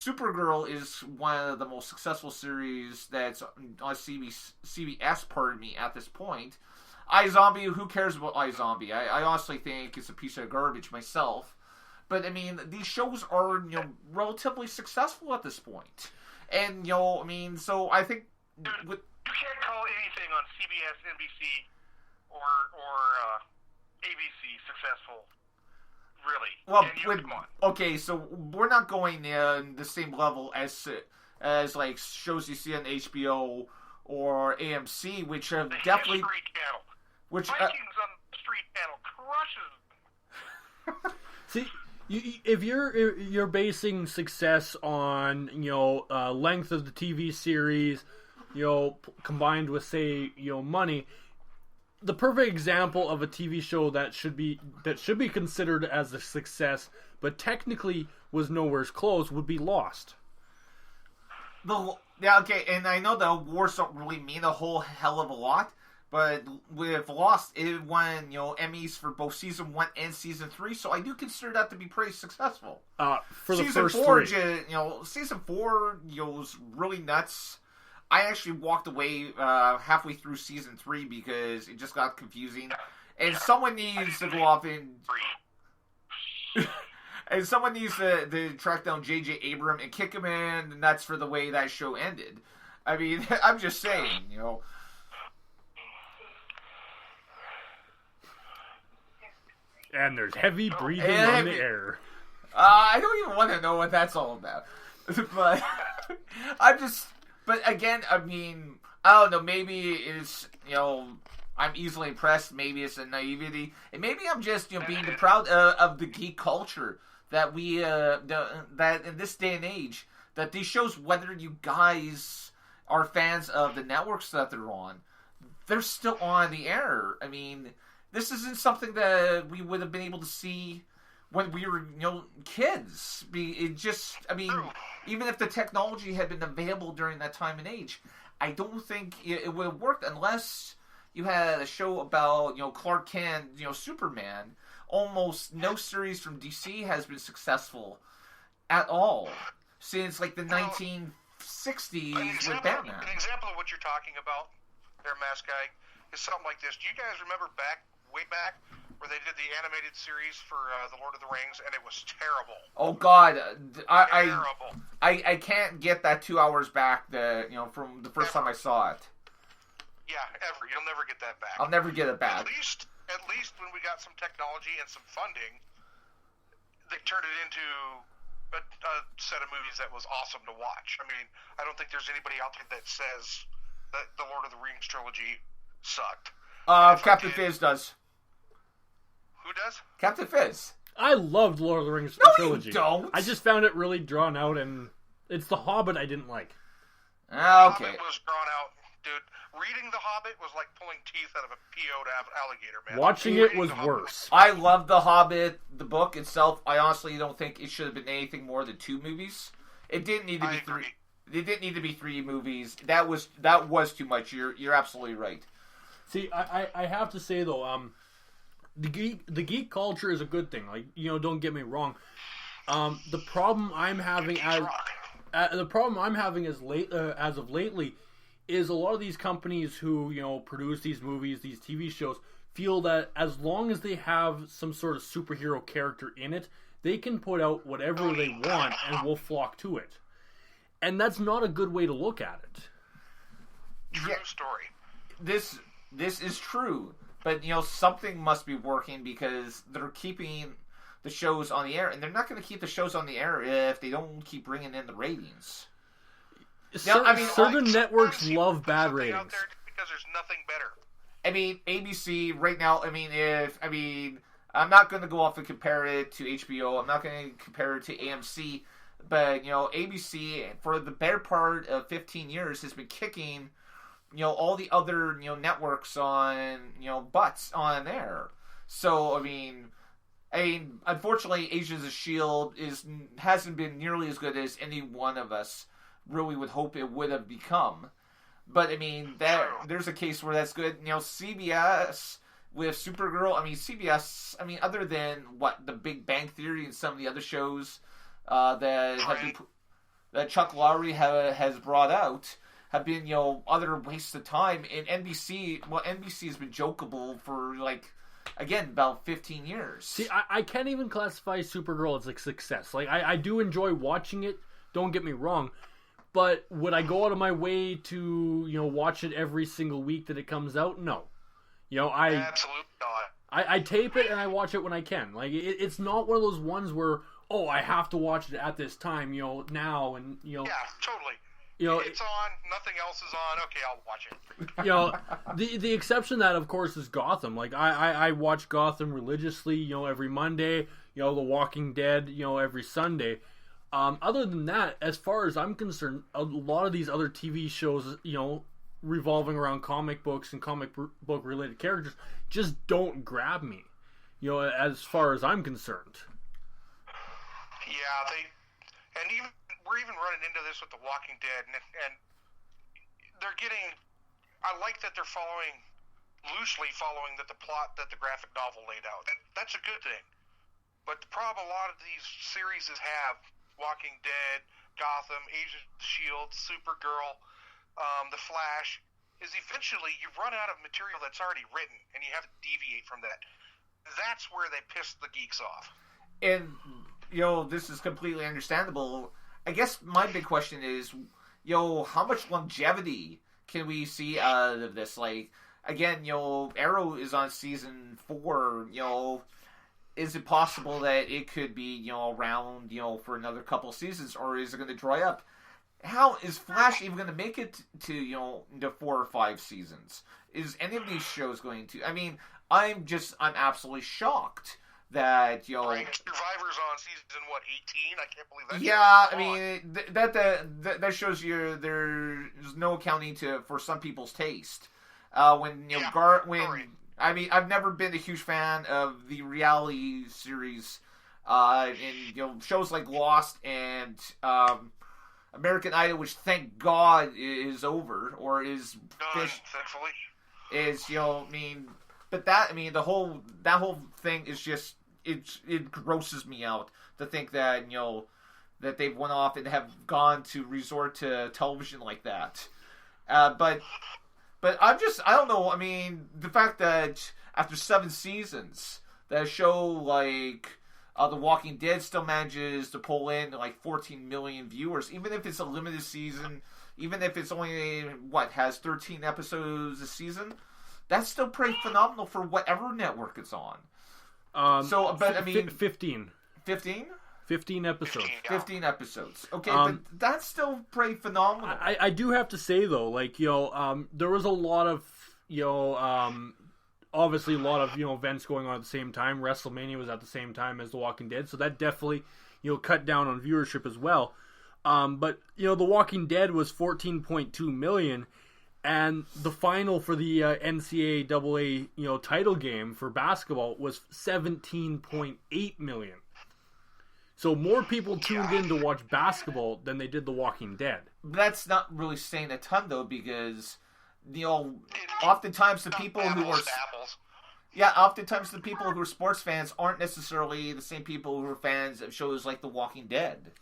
Supergirl is one of the most successful series that's on CBS, pardon me, at this point. iZombie, who cares about iZombie? I honestly think it's a piece of garbage myself. But, I mean, these shows are, relatively successful at this point. And, so I think... You can't call anything on CBS, NBC, or ABC successful, really. Well, okay, so we're not going the same level as like shows you see on HBO or AMC, which have definitely... Channel. Which Vikings on the Street Channel crushes. See, if you're basing success on length of the TV series, combined with say money, the perfect example of a TV show that should be considered as a success, but technically was nowhere close, would be Lost. Okay, and I know the awards don't really mean a whole hell of a lot, but with Lost, it won Emmys for both season 1 and season 3, so I do consider that to be pretty successful. For the season first 4, three, season 4 was really nuts. I actually walked away halfway through season 3 because it just got confusing, and someone needs to go off and and someone needs to track down J.J. Abrams and kick him in the nuts for the way that show ended. I mean, I'm just saying, And there's heavy breathing on the air. I don't even want to know what that's all about. But But again, I mean, I don't know. Maybe it's I'm easily impressed. Maybe it's a naivety, and maybe I'm just being proud of the geek culture that we that in this day and age that these shows, whether you guys are fans of the networks that they're on, they're still on the air. I mean, this isn't something that we would have been able to see when we were, kids. Even if the technology had been available during that time and age, I don't think it would have worked unless you had a show about, Clark Kent, Superman. Almost no series from DC has been successful at all since, like, the 1960s with Batman. An example of what you're talking about there, Masked Guy, is something like this. Do you guys remember way back, where they did the animated series for The Lord of the Rings, and it was terrible. Oh God, Terrible. I can't get that 2 hours back from the first time I saw it. Yeah, ever. You'll never get that back. I'll never get it back. At least when we got some technology and some funding, they turned it into a set of movies that was awesome to watch. I mean, I don't think there's anybody out there that says that the Lord of the Rings trilogy sucked. Capt Fizz does. Who does? Capt Fizz. I loved Lord of the Rings trilogy. You don't. I just found it really drawn out, and it's The Hobbit I didn't like. Okay. The Hobbit was drawn out, dude. Reading The Hobbit was like pulling teeth out of a PO'd alligator, man. Watching it was worse. I love The Hobbit, the book itself. I honestly don't think it should have been anything more than 2 movies. It didn't need to be 3. It didn't need to be 3 movies. That was too much. You're absolutely right. See, I have to say though, the geek culture is a good thing. Like, don't get me wrong. The problem I'm having as of lately is a lot of these companies who produce these movies, these TV shows, feel that as long as they have some sort of superhero character in it, they can put out whatever they want and we'll flock to it. And that's not a good way to look at it. True story. This is true, but something must be working because they're keeping the shows on the air, and they're not going to keep the shows on the air if they don't keep bringing in the ratings. Certain networks love bad ratings. Out there because there's nothing better. I mean, ABC right now. I'm not going to go off and compare it to HBO. I'm not going to compare it to AMC, but ABC for the better part of 15 years has been kicking all the other networks on butts on air. So I mean, unfortunately, Agents of S.H.I.E.L.D. hasn't been nearly as good as any one of us really would hope it would have become. But I mean, there's a case where that's good. CBS with Supergirl. CBS. Other than The Big Bang Theory and some of the other shows that have been. that Chuck Lorre has brought out have been, other wastes of time. And NBC has been jokeable for, again, about 15 years. See, I can't even classify Supergirl as a success. I do enjoy watching it, don't get me wrong, but would I go out of my way to, watch it every single week that it comes out? No. Absolutely not. I tape it and I watch it when I can. It's not one of those ones where, I have to watch it at this time, now, and, Yeah, totally. It's on, nothing else is on, okay, I'll watch it. The exception to that, of course, is Gotham. I watch Gotham religiously, every Monday, The Walking Dead, every Sunday. Other than that, as far as I'm concerned, a lot of these other TV shows, revolving around comic books and comic book related characters just don't grab me, as far as I'm concerned. Yeah, we're even running into this with The Walking Dead, and they're getting. I like that they're loosely following the plot that the graphic novel laid out. That's a good thing. But the problem a lot of these series have, Walking Dead, Gotham, Agents of S.H.I.E.L.D., Supergirl, The Flash, is eventually you run out of material that's already written, and you have to deviate from that. That's where they piss the geeks off. And, this is completely understandable. I guess my big question is, how much longevity can we see out of this? Again, Arrow is on season 4, is it possible that it could be, around, for another couple seasons, or is it going to dry up? How is Flash even going to make it to, into 4 or 5 seasons? Is any of these shows going to? I mean, I'm absolutely shocked that, Right. Survivor's on season, 18? I can't believe that. Yeah, I mean, that shows you there's no accounting for some people's taste. I mean, I've never been a huge fan of the reality series, and shows like Lost and American Idol, which thank God is over or is finished. Thankfully, but that whole thing is just it grosses me out to think that that they've went off and have gone to resort to television like that. But I don't know. I mean, the fact that after 7 seasons, that a show like The Walking Dead still manages to pull in 14 million viewers, even if it's a limited season, even if it's only has 13 episodes a season, that's still pretty phenomenal for whatever network it's on. 15. 15? 15 episodes. 15 episodes. Okay, but that's still pretty phenomenal. I do have to say though, there was a lot of obviously a lot of events going on at the same time. WrestleMania was at the same time as The Walking Dead, so that definitely cut down on viewership as well. But The Walking Dead was 14.2 million, and the final for the NCAA title game for basketball was 17.8 million. So more people tuned in to watch basketball than they did The Walking Dead. That's not really saying a ton though, because oftentimes the people who are oftentimes the people who are sports fans aren't necessarily the same people who are fans of shows like The Walking Dead.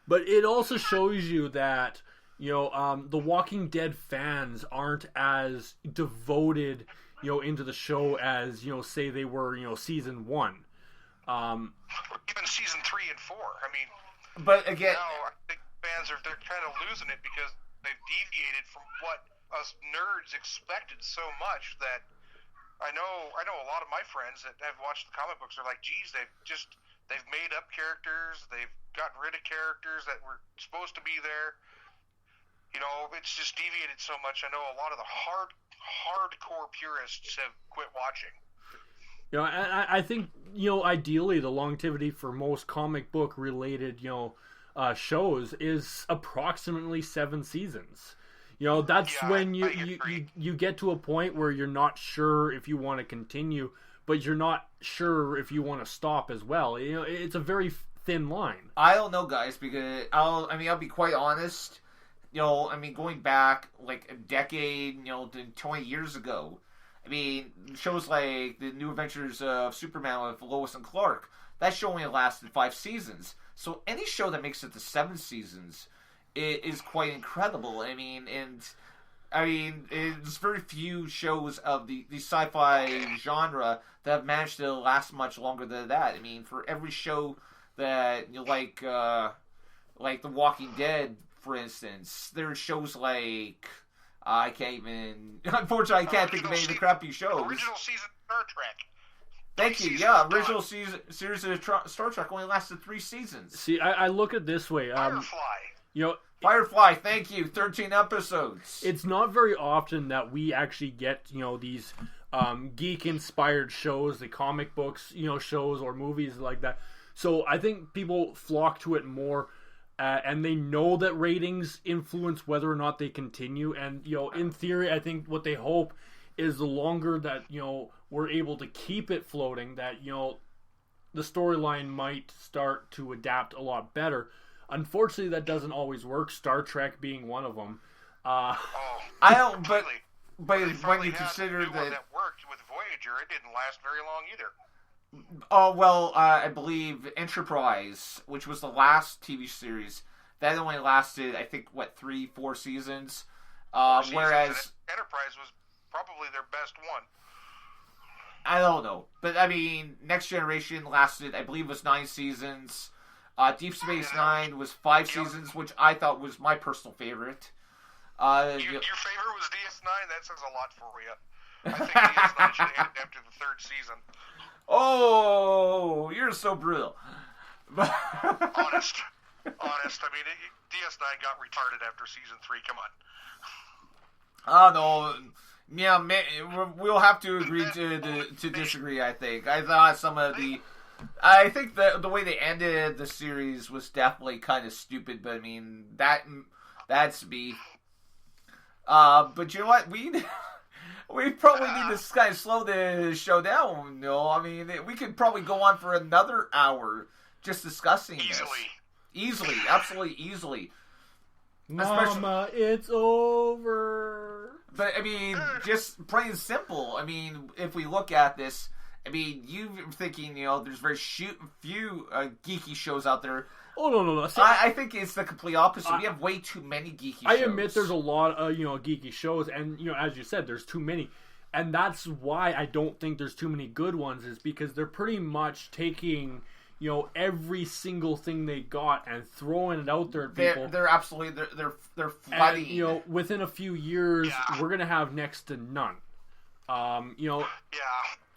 But it also shows you that The Walking Dead fans aren't as devoted into the show as say they were season 1. Even season 3 and 4. I mean, but again, now I think fans they're kind of losing it because they've deviated from what us nerds expected so much that I know a lot of my friends that have watched the comic books are like, geez, they've made up characters, they've gotten rid of characters that were supposed to be there. It's just deviated so much. I know a lot of the hardcore purists have quit watching. I think, ideally the longevity for most comic book related, shows is approximately 7 seasons. That's when you get to a point where you're not sure if you want to continue, but you're not sure if you want to stop as well. It's a very thin line. I don't know, guys, because I'll be quite honest. Going back a decade, to 20 years ago, shows like The New Adventures of Superman with Lois and Clark, that show only lasted 5 seasons. So any show that makes it to 7 seasons, is quite incredible. I mean, there's very few shows of the sci-fi genre that have managed to last much longer than that. I mean, for every show that like The Walking Dead, for instance, there's shows like I can't even. Unfortunately, I can't think of any of the crappy shows. Original season Star Trek. Thank you. Yeah, original series of Star Trek only lasted 3 seasons. See, I look at it this way. Firefly. Firefly, thank you. 13 episodes. It's not very often that we actually get, these geek-inspired shows, the comic books, shows or movies like that. So I think people flock to it more, and they know that ratings influence whether or not they continue. And, in theory, I think what they hope is the longer that, we're able to keep it floating, that, the storyline might start to adapt a lot better. Unfortunately, that doesn't always work. Star Trek being one of them. I don't. But when you consider that worked with Voyager, it didn't last very long either. Oh well, I believe Enterprise, which was the last TV series, that only lasted, I think, 3-4 seasons. Whereas Enterprise was probably their best one. I don't know, but I mean, Next Generation lasted, I believe, it was 9 seasons. Deep Space Nine was 5 seasons, which I thought was my personal favorite. Your favorite was DS9? That says a lot for you. I think DS9 should end after the 3rd season. Oh, you're so brutal. Honest. I mean, DS9 got retarded after season 3. Come on. Oh, no. Yeah, we'll have to agree to disagree, I think. I thought I think the way they ended the series was definitely kind of stupid, but I mean, that's me. But you know what? We probably need to kind of slow the show down, I mean, we could probably go on for another hour just discussing this. Easily, absolutely easily. Mama, it's over. But, I mean, just plain simple. I mean, if we look at this, I mean, you're thinking, there's very few geeky shows out there. Oh, no. See, I think it's the complete opposite. We have way too many geeky shows. I admit there's a lot of, geeky shows, and, as you said, there's too many. And that's why I don't think there's too many good ones, is because they're pretty much taking, every single thing they got and throwing it out there at people. They're absolutely, they're flooding. And, within a few years, we're going to have next to none. Yeah.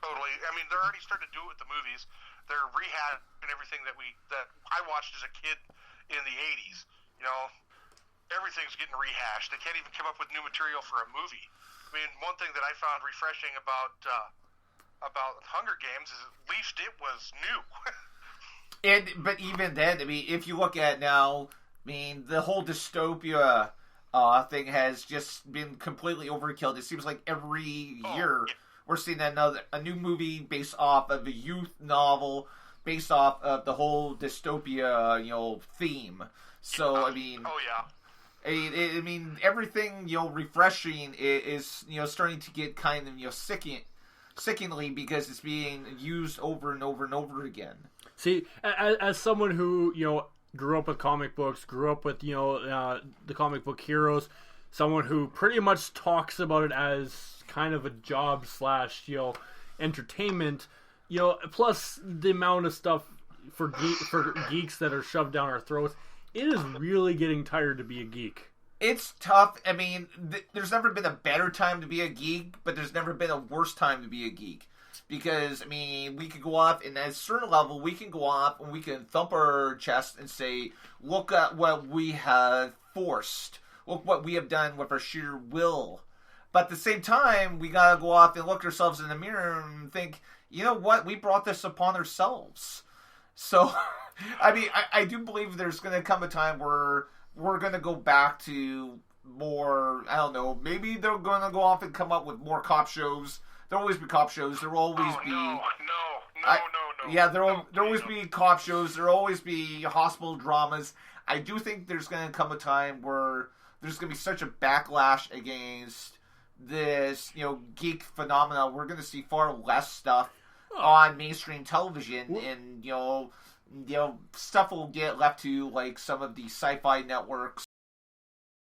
Totally. I mean, they're already starting to do it with the movies. They're rehashing everything that I watched as a kid in the 80s. Everything's getting rehashed. They can't even come up with new material for a movie. I mean, one thing that I found refreshing about Hunger Games is at least it was new. But even then, I mean, if you look at now, I mean, the whole dystopia thing has just been completely overkill. It seems like every year we're seeing a new movie based off of a youth novel, based off of the whole dystopia, theme. So, I mean... Oh, yeah. I mean, everything, refreshing is, starting to get kind of, sickeningly because it's being used over and over and over again. See, as someone who, grew up with comic books, grew up with, the comic book heroes, someone who pretty much talks about it as kind of a job / entertainment, plus the amount of stuff for geeks that are shoved down our throats, it is really getting tired to be a geek. It's tough. I mean, there's never been a better time to be a geek, but there's never been a worse time to be a geek. Because, I mean, we could go off, and at a certain level, we can go off and we can thump our chest and say, look at what we have forced. Look what we have done with our sheer will. But at the same time, we gotta go off and look ourselves in the mirror and think, you know what, we brought this upon ourselves. So, I mean, I do believe there's gonna come a time where we're gonna go back to more, I don't know, maybe they're gonna go off and come up with more cop shows. There'll always be cop shows. There'll always be... No. Yeah, there'll always be cop shows. There'll always be hospital dramas. I do think there's going to come a time where there's going to be such a backlash against this, geek phenomena. We're going to see far less stuff on mainstream television, and, stuff will get left to, like, some of the sci-fi networks